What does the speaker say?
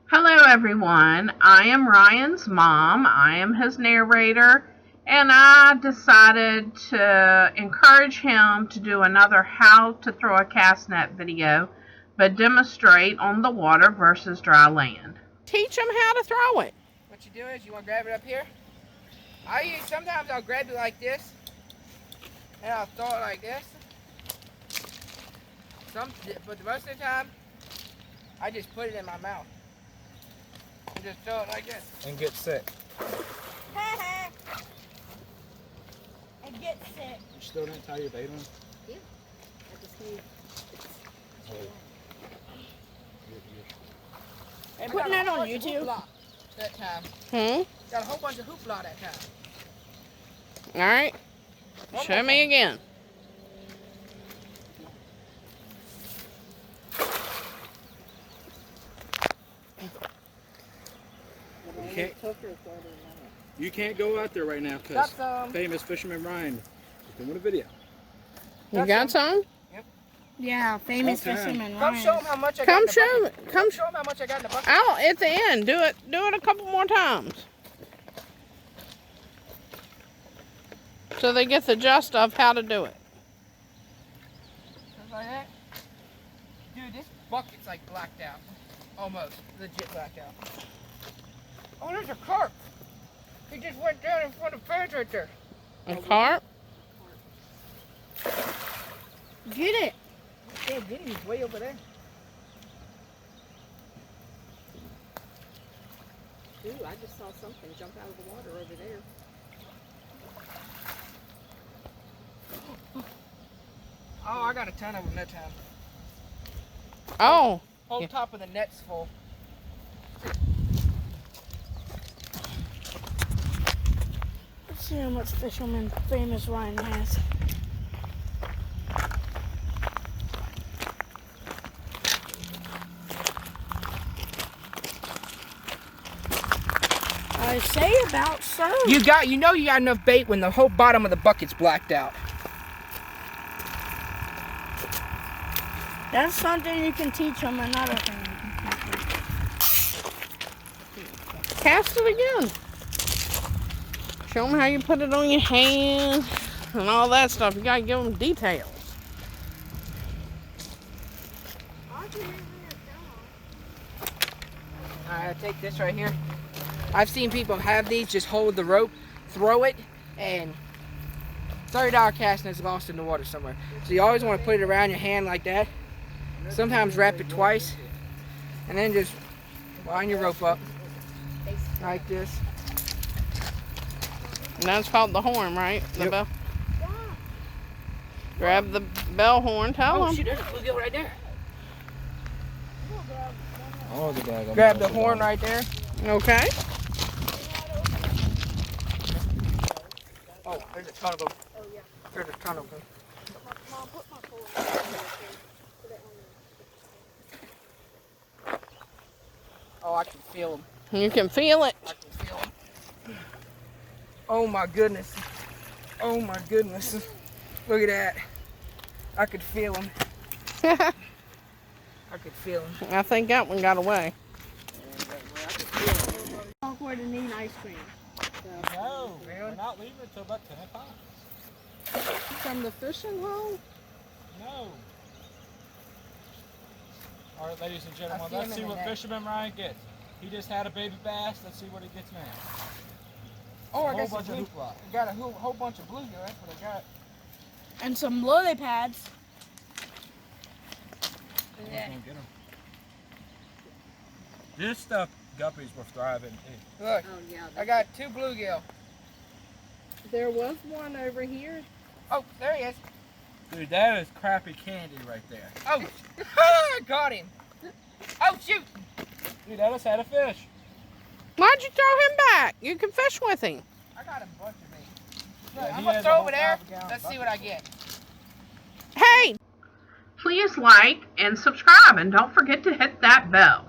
Hello, everyone. I am Ryan's mom. I am his narrator, and I decided to encourage him to do another how to throw a cast net video, but demonstrate on the water versus dry land. Teach him how to throw it. What you do is you want to grab it up here. Sometimes I'll grab it like this, and I'll throw it like this. But the most of the time, I just put it in my mouth. And just throw it like this. And get sick. And get sick. You still didn't tie your bait on? Yeah. I just need. And Putting got a that whole on bunch of YouTube? hoopla that time. Got a whole bunch of hoopla that time. All right. Show me again. You can't go out there right now because Got some. famous fisherman Ryan is doing a video. You got some? Yeah, famous Okay. fisherman. Come show them how much I got Come in the show bucket. it. Come show them how much I got in the bucket. Out at the end. Do it a couple more times. So they get the gist of how to do it. Just like that. Dude, this bucket's like blacked out. Almost. Legit blacked out. Oh, there's a carp. He just went down in front of the fence right there. A carp? Get it. I can't get him. He's way over there. Ooh, I just saw something jump out of the water over there. Oh, I got a ton of them that time. Oh. Whole Yeah. top of the net's full. Let's see how much fisherman famous Ryan has. I say about so. You got enough bait when the whole bottom of the bucket's blacked out. That's something you can teach him. Another thing you can teach him. Cast it again. Show them how you put it on your hand and all that stuff. You got to give them details. I take this right here. I've seen people have these, just hold the rope, throw it, and $30 cast net is lost in the water somewhere. So you always want to put it around your hand like that. Sometimes wrap it twice, and then just line your rope up like this. And that's called the horn, right? The Yep. bell. Grab the bell horn. Tell Oh them. shoot, there's a bluegill right there. Oh, the bag. Grab the horn right there. Okay. Oh, there's a ton of them. There's a ton of them. Oh, I can feel them. You can feel it. I can feel them. Oh my goodness. Oh my goodness. Look at that. I could feel them. I could feel them. I think that one got away. Awkward and eat ice cream. No, we're not leaving until about 10 o'clock. From the fishing hole? No. All right, ladies and gentlemen, I'll see let's him see in what a minute. fisherman Ryan gets. He just had a baby bass. Let's see what he gets now. Oh, I Whole got some bunch of blue. hoopla. I got a whole bunch of bluegill. That's what I got. And some lily pads. Yeah. Get him. This stuff, guppies were thriving in. Look, Oh yeah. I got 2 bluegill. There was one over here. Oh, there he is. Dude, that is crappy candy right there. Oh, I got him. Oh shoot. Dude, that just had a fish. Why'd you throw him back? You can fish with him. I got a bunch of bait. Look, Yeah, I'm he gonna has a throw whole over there. 5-gallon Let's see bucket. what I get. Hey, Please like and subscribe, and don't forget to hit that bell.